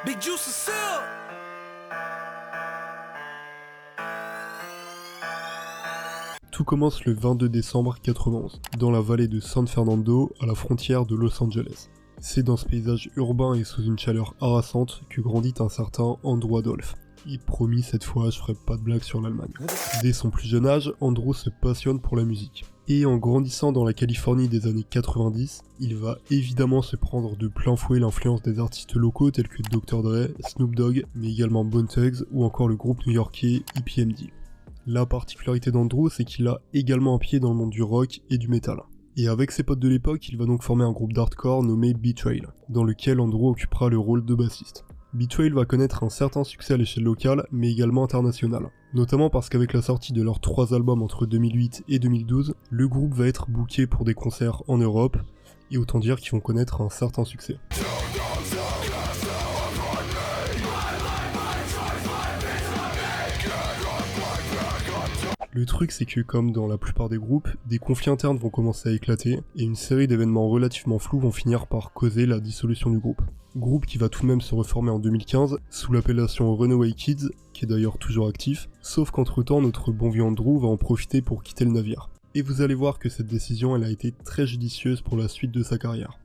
Big Juice is sealed. Tout commence le 22 décembre 91, dans la vallée de San Fernando, à la frontière de Los Angeles. C'est dans ce paysage urbain et sous une chaleur harassante que grandit un certain Andrew Adolph. Et promis, cette fois, je ferai pas de blague sur l'Allemagne. Dès son plus jeune âge, Andrew se passionne pour la musique. Et en grandissant dans la Californie des années 90, il va évidemment se prendre de plein fouet l'influence des artistes locaux tels que Dr. Dre, Snoop Dogg, mais également Bone Thugs ou encore le groupe new-yorkais EPMD. La particularité d'Andrew, c'est qu'il a également un pied dans le monde du rock et du metal. Et avec ses potes de l'époque, il va donc former un groupe d'hardcore nommé Betrayal, dans lequel Andrew occupera le rôle de bassiste. Betrayal va connaître un certain succès à l'échelle locale, mais également internationale. Notamment parce qu'avec la sortie de leurs 3 albums entre 2008 et 2012, le groupe va être booké pour des concerts en Europe, et autant dire qu'ils vont connaître un certain succès. Le truc, c'est que comme dans la plupart des groupes, des conflits internes vont commencer à éclater, et une série d'événements relativement flous vont finir par causer la dissolution du groupe. Groupe qui va tout de même se reformer en 2015, sous l'appellation Runaway Kids, qui est d'ailleurs toujours actif, sauf qu'entre temps, notre bon vieux Andrew va en profiter pour quitter le navire. Et vous allez voir que cette décision, elle a été très judicieuse pour la suite de sa carrière.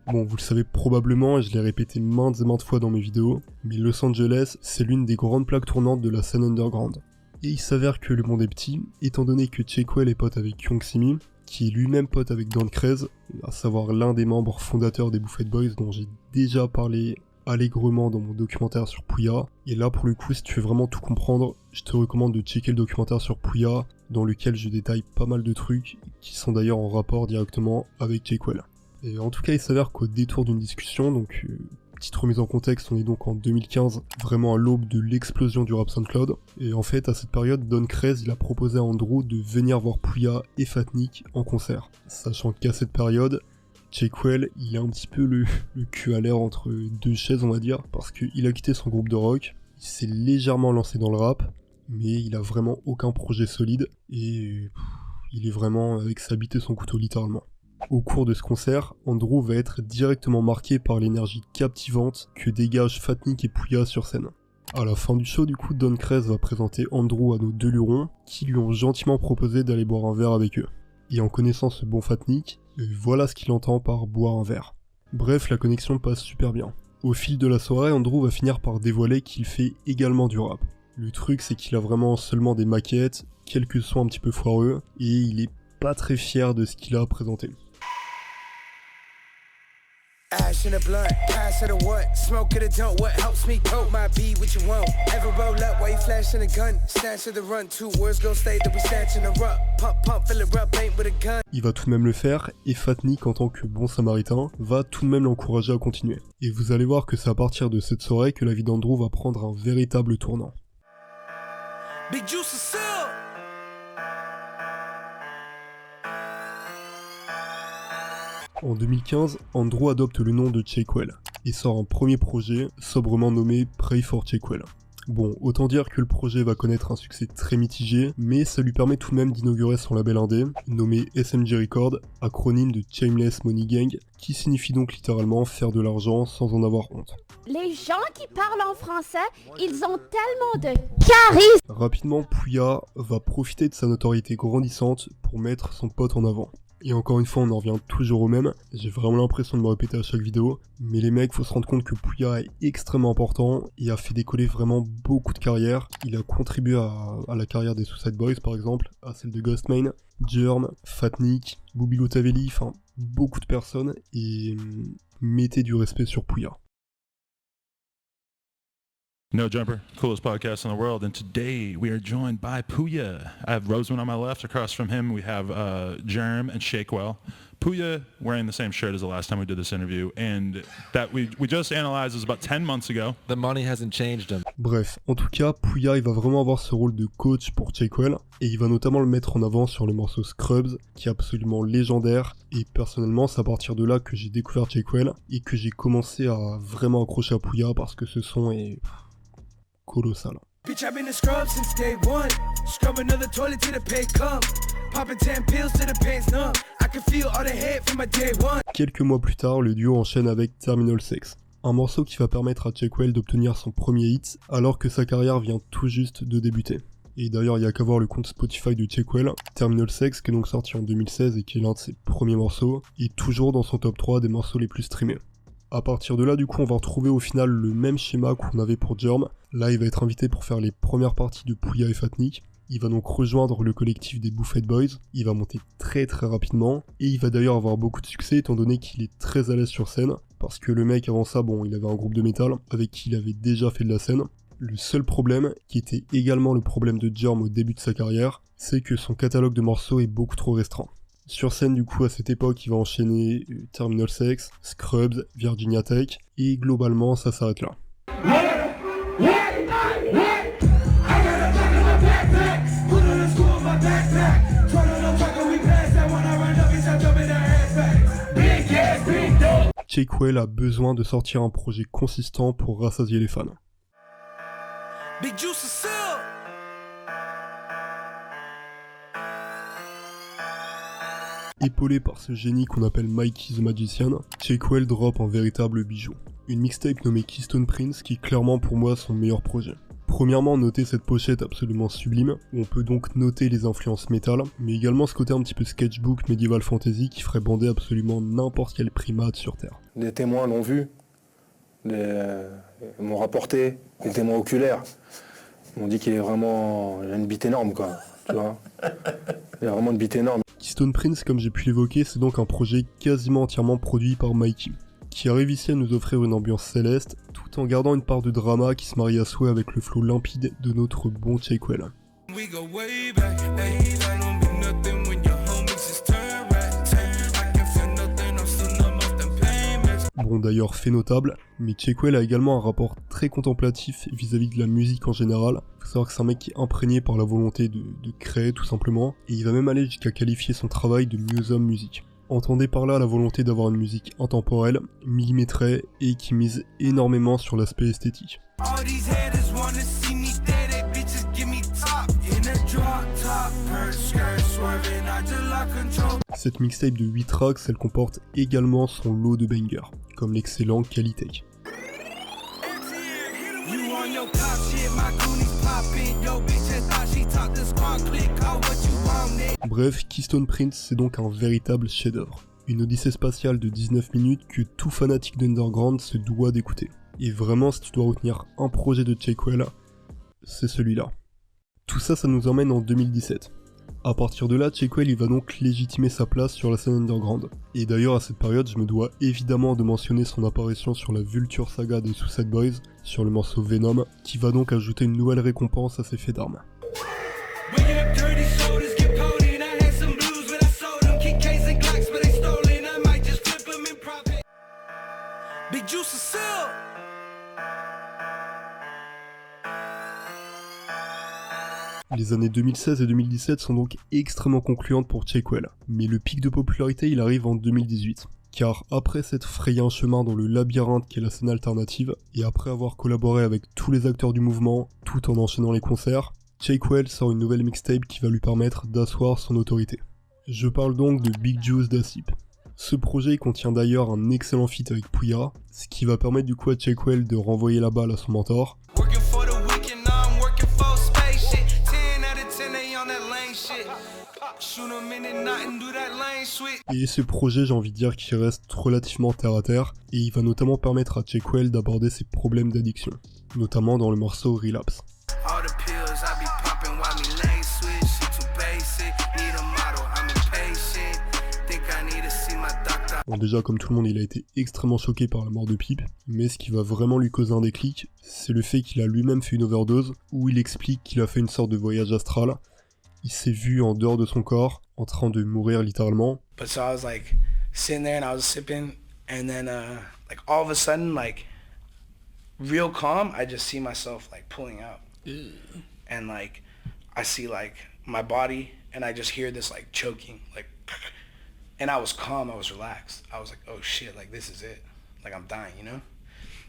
Bon, vous le savez probablement, et je l'ai répété maintes et maintes fois dans mes vidéos, mais Los Angeles, c'est l'une des grandes plaques tournantes de la scène underground. Et il s'avère que le monde est petit, étant donné que Cheikwell est pote avec Young Simi, qui est lui-même pote avec Don Krez, à savoir l'un des membres fondateurs des Buffet Boys dont j'ai déjà parlé allègrement dans mon documentaire sur Pouya. Et là pour le coup, si tu veux vraiment tout comprendre, je te recommande de checker le documentaire sur Pouya, dans lequel je détaille pas mal de trucs, qui sont d'ailleurs en rapport directement avec Cheikwell. Et en tout cas, il s'avère qu'au détour d'une discussion, donc petite remise en contexte, on est donc en 2015, vraiment à l'aube de l'explosion du rap SoundCloud. Et en fait, à cette période, Don Krez, il a proposé à Andrew de venir voir Pouya et Fatnik en concert. Sachant qu'à cette période, Cheikwell, il a un petit peu le cul à l'air entre deux chaises, on va dire, parce qu'il a quitté son groupe de rock, il s'est légèrement lancé dans le rap, mais il a vraiment aucun projet solide, et il est vraiment avec sa bite et son couteau littéralement. Au cours de ce concert, Andrew va être directement marqué par l'énergie captivante que dégagent Fatnik et Pouya sur scène. À la fin du show, du coup, Don Krez va présenter Andrew à nos deux lurons, qui lui ont gentiment proposé d'aller boire un verre avec eux. Et en connaissant ce bon Fatnik, voilà ce qu'il entend par boire un verre. Bref, la connexion passe super bien. Au fil de la soirée, Andrew va finir par dévoiler qu'il fait également du rap. Le truc, c'est qu'il a vraiment seulement des maquettes, quelques sons un petit peu foireux, et il est pas très fier de ce qu'il a présenté. Ash in a blunt, pass it a what? Smoke it a don't, what helps me cope? My be what you want. Ever roll up while you flashing a gun? Snatch of the run, 2 words gon' stay that we snatching a rub. Pump, fill it up, ain't with a gun. Il va tout de même le faire, et Fatnik, en tant que bon samaritain, va tout de même l'encourager à continuer. Et vous allez voir que c'est à partir de cette soirée que la vie d'Andrew va prendre un véritable tournant. Big Juice is sealed. En 2015, Andrew adopte le nom de Cheikwell et sort un premier projet sobrement nommé Pray for Cheikwell. Bon, autant dire que le projet va connaître un succès très mitigé, mais ça lui permet tout de même d'inaugurer son label indé, nommé SMG Records, acronyme de Shameless Money Gang, qui signifie donc littéralement faire de l'argent sans en avoir honte. Les gens qui parlent en français, ils ont tellement de charisme. Rapidement, Pouya va profiter de sa notoriété grandissante pour mettre son pote en avant. Et encore une fois, on en revient toujours au même, j'ai vraiment l'impression de me répéter à chaque vidéo, mais les mecs, faut se rendre compte que Pouya est extrêmement important et a fait décoller vraiment beaucoup de carrières. Il a contribué à la carrière des Suicide Boys par exemple, à celle de Ghostman, Germ, Fatnik, Bobby Lotavelli, enfin beaucoup de personnes, et mettez du respect sur Pouya. No Jumper, coolest podcast in the world, and today we are joined by Pouya. I have Roseman on my left. Across from him, we have Germ and Shakewell. Puya wearing the same shirt as the last time we did this interview, and that we just analyzed was about 10 months ago. The money hasn't changed him. Bref, en tout cas, Puya il va vraiment avoir ce rôle de coach pour Cheikwell, et il va notamment le mettre en avant sur le morceau Scrubs, qui est absolument légendaire, et personnellement c'est à partir de là que j'ai découvert Cheikwell, et que j'ai commencé à vraiment accrocher à Puya, parce que ce son est colossal. Bitch, I've been in scrub since day one. Scrub another toilet till the pay come. Popping 10 pills till the pain's numb. I can feel all the hate from my day one. Quelques mois plus tard, le duo enchaîne avec Terminal 6. Un morceau qui va permettre à Cheikwell d'obtenir son premier hit, alors que sa carrière vient tout juste de débuter. Et d'ailleurs, il y a qu'à voir le compte Spotify de Cheikwell. Terminal 6, qui est donc sorti en 2016 et qui est l'un de ses premiers morceaux, est toujours dans son top 3 des morceaux les plus streamés. À partir de là, du coup, on va retrouver au final le même schéma qu'on avait pour Germ. Là, il va être invité pour faire les premières parties de Puya et Fatnik. Il va donc rejoindre le collectif des Buffet Boys. Il va monter très rapidement. Et il va d'ailleurs avoir beaucoup de succès étant donné qu'il est très à l'aise sur scène. Parce que le mec, avant ça, bon, il avait un groupe de métal avec qui il avait déjà fait de la scène. Le seul problème, qui était également le problème de Germ au début de sa carrière, c'est que son catalogue de morceaux est beaucoup trop restreint. Sur scène, du coup, à cette époque, il va enchaîner Terminal 6, Scrubs, Virginia Tech, et globalement, ça s'arrête là. Cheikwell a besoin de sortir un projet consistant pour rassasier les fans. Big Juice is still. Épaulé par ce génie qu'on appelle Mikey the Magician, Cheikwell drop un véritable bijou. Une mixtape nommée Keystone Prince qui est clairement pour moi son meilleur projet. Premièrement, notez cette pochette absolument sublime, où on peut donc noter les influences métal, mais également ce côté un petit peu sketchbook medieval fantasy qui ferait bander absolument n'importe quel primate sur Terre. Des témoins l'ont vu, m'ont rapporté, des témoins oculaires m'ont dit qu'il est vraiment... il a une bite énorme quoi, tu vois. Il a vraiment une bite énorme. Keystone Prince, comme j'ai pu l'évoquer, c'est donc un projet quasiment entièrement produit par Mikey, qui arrive ici à nous offrir une ambiance céleste, tout en gardant une part de drama qui se marie à souhait avec le flow limpide de notre bon Cheikwell. Bon d'ailleurs fait notable, mais Cheikwell a également un rapport très contemplatif vis-à-vis de la musique en général. Faut savoir que c'est un mec qui est imprégné par la volonté de créer tout simplement, et il va même aller jusqu'à qualifier son travail de museum music. Entendez par là la volonté d'avoir une musique intemporelle, millimétrée et qui mise énormément sur l'aspect esthétique. Cette mixtape de 8 tracks, elle comporte également son lot de bangers, comme l'excellent Calitech. Bref, Keystone Prince, c'est donc un véritable chef-d'œuvre. Une odyssée spatiale de 19 minutes que tout fanatique d'Underground se doit d'écouter. Et vraiment, si tu dois retenir un projet de Cheikwell, c'est celui-là. Tout ça, ça nous emmène en 2017. À partir de là, Cheikwell il va donc légitimer sa place sur la scène underground. Et d'ailleurs à cette période, je me dois évidemment de mentionner son apparition sur la Vulture Saga des Suicide Boys, sur le morceau Venom, qui va donc ajouter une nouvelle récompense à ses faits d'armes. Big Juice is still. Les années 2016 et 2017 sont donc extrêmement concluantes pour Cheikwell, mais le pic de popularité il arrive en 2018. Car après s'être frayé un chemin dans le labyrinthe qu'est la scène alternative, et après avoir collaboré avec tous les acteurs du mouvement, tout en enchaînant les concerts, Cheikwell sort une nouvelle mixtape qui va lui permettre d'asseoir son autorité. Je parle donc de Big Juice d'Acip. Ce projet contient d'ailleurs un excellent feat avec Puya, ce qui va permettre du coup à Cheikwell de renvoyer la balle à son mentor. Et ce projet, j'ai envie de dire qu'il reste relativement terre à terre, et il va notamment permettre à Cheikwell d'aborder ses problèmes d'addiction, notamment dans le morceau Relapse. Bon, déjà, comme tout le monde, il a été extrêmement choqué par la mort de Pip, mais ce qui va vraiment lui causer un déclic, c'est le fait qu'il a lui-même fait une overdose, où il explique qu'il a fait une sorte de voyage astral. Il s'est vu en dehors de son corps, en train de mourir littéralement. But so I was like, sitting there and I was sipping, and then like all of a sudden, like real calm, I just see myself like pulling out. And like I see like my body, and I just hear this like choking, like, and I was calm, I was relaxed. I was like, oh shit, like this is it. Like I'm dying, you know?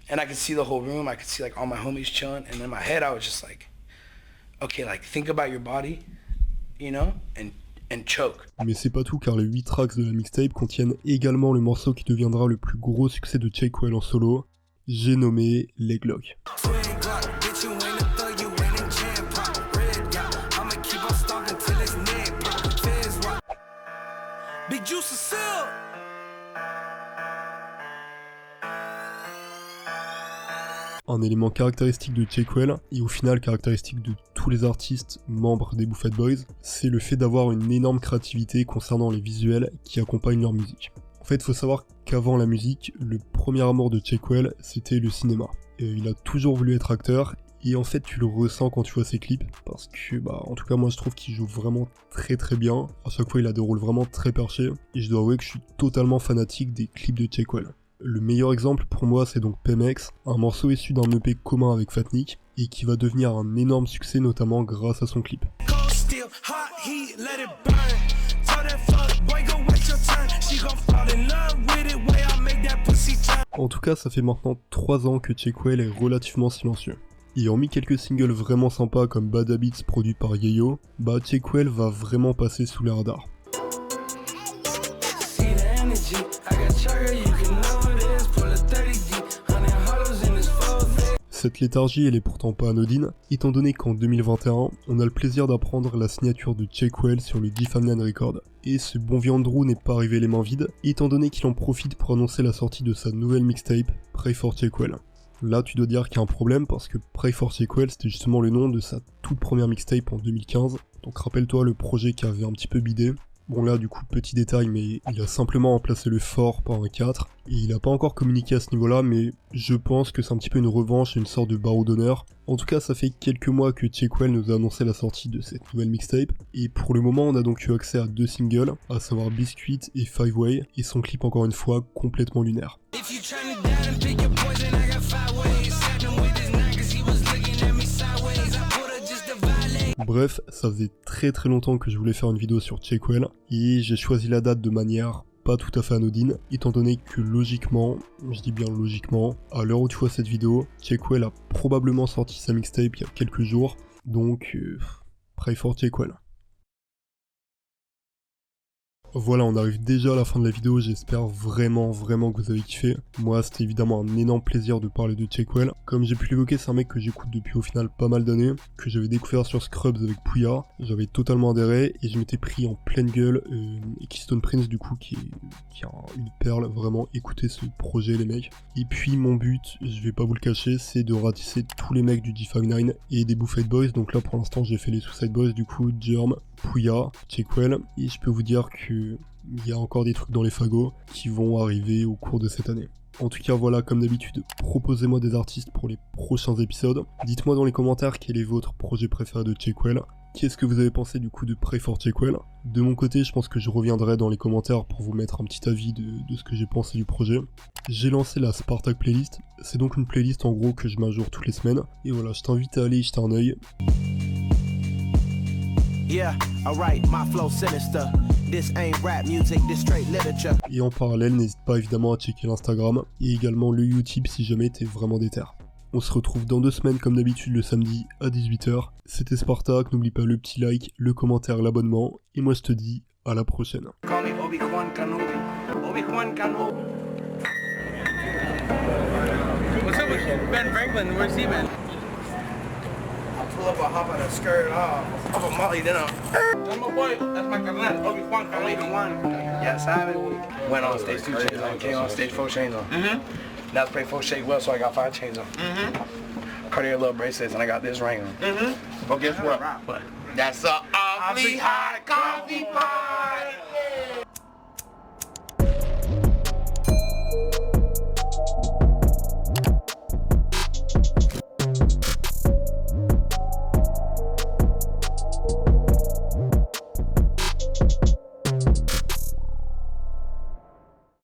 And I could see the whole room, I could see like all my homies chilling, and in my head I was just like, okay, like think about your body, you know, and choke. Mais c'est pas tout, car les 8 tracks de la mixtape contiennent également le morceau qui deviendra le plus gros succès de Cheiquel en solo, j'ai nommé Leg Lock. Un élément caractéristique de Cheiquel, et au final caractéristique de tous les artistes membres des Buffett Boys, c'est le fait d'avoir une énorme créativité concernant les visuels qui accompagnent leur musique. En fait, il faut savoir qu'avant la musique, le premier amour de Cheiquel, c'était le cinéma. Et il a toujours voulu être acteur, et en fait tu le ressens quand tu vois ses clips, parce que en tout cas moi je trouve qu'il joue vraiment très très bien. À chaque fois il a des rôles vraiment très perchés, et je dois avouer que je suis totalement fanatique des clips de Cheiquel. Le meilleur exemple pour moi c'est donc Pemex, un morceau issu d'un EP commun avec Fatnik, et qui va devenir un énorme succès notamment grâce à son clip. En tout cas ça fait maintenant 3 ans que Cheiquel est relativement silencieux. Et hormis quelques singles vraiment sympas comme Bad Habits produit par Yayo, Cheiquel va vraiment passer sous les radars. Cette léthargie elle est pourtant pas anodine, étant donné qu'en 2021, on a le plaisir d'apprendre la signature de Cheiquel sur le D-Family Record. Et ce bon vieux Andrew n'est pas arrivé les mains vides, étant donné qu'il en profite pour annoncer la sortie de sa nouvelle mixtape, Pray for Cheiquel. Là tu dois dire qu'il y a un problème parce que Pray for Cheiquel c'était justement le nom de sa toute première mixtape en 2015, donc rappelle-toi le projet qui avait un petit peu bidé. Bon là du coup petit détail, mais il a simplement remplacé le for par un 4, et il a pas encore communiqué à ce niveau là, mais je pense que c'est un petit peu une revanche et une sorte de barreau d'honneur. En tout cas ça fait quelques mois que Cheiquel nous a annoncé la sortie de cette nouvelle mixtape, et pour le moment on a donc eu accès à 2 singles, à savoir Biscuit et Five Way, et son clip encore une fois complètement lunaire. Bref, ça faisait très très longtemps que je voulais faire une vidéo sur Cheiquel, et j'ai choisi la date de manière pas tout à fait anodine, étant donné que logiquement, je dis bien logiquement, à l'heure où tu vois cette vidéo, Cheiquel a probablement sorti sa mixtape il y a quelques jours, donc pray for Cheiquel. Voilà, on arrive déjà à la fin de la vidéo, j'espère vraiment que vous avez kiffé. Moi c'était évidemment un énorme plaisir de parler de Cheiquel. Comme j'ai pu l'évoquer, c'est un mec que j'écoute depuis au final pas mal d'années, que j'avais découvert sur Scrubs avec Pouya, j'avais totalement adhéré, et je m'étais pris en pleine gueule Keystone Prince du coup, qui est une perle, vraiment écoutez ce projet les mecs. Et puis mon but, je vais pas vous le cacher, c'est de ratisser tous les mecs du D59 et des Buffett Boys, donc là pour l'instant j'ai fait les Suicide Boys du coup, Germ, Pouya, Cheiquel, et je peux vous dire que il y a encore des trucs dans les fagots qui vont arriver au cours de cette année. En tout cas voilà, comme d'habitude, proposez-moi des artistes pour les prochains épisodes. Dites-moi dans les commentaires quel est votre projet préféré de Cheiquel. Qu'est-ce que vous avez pensé du coup de Pray for Cheiquel? De mon côté, je pense que je reviendrai dans les commentaires pour vous mettre un petit avis de ce que j'ai pensé du projet. J'ai lancé la Spartak Playlist, c'est donc une playlist en gros que je mets à jour toutes les semaines. Et voilà, je t'invite à aller y jeter un œil. Yeah, alright, my flow sinister. This ain't rap music, this straight literature. Et en parallèle, n'hésite pas évidemment à checker l'Instagram et également le YouTube si jamais t'es vraiment déter. On se retrouve dans 2 semaines comme d'habitude le samedi à 18h. C'était Spartak, n'oublie pas le petit like, le commentaire, l'abonnement. Et moi je te dis à la prochaine. Call me Obi-Wan Kenobi. Obi-Wan Kenobi. What's up with Ben Franklin? Where's he been? Pull up, I hop on a skirt, hop on Molly, then that's my boy, that's my cousin, Obi-Wan Kenobi. Yes, I have it. Went on stage 2 chains on, came on stage 4 chains on. Now it's playing 4 shake well, so I got 5 chains on. Cartier little bracelets, and I got this ring on. But guess what? That's a awfully hot coffee pot.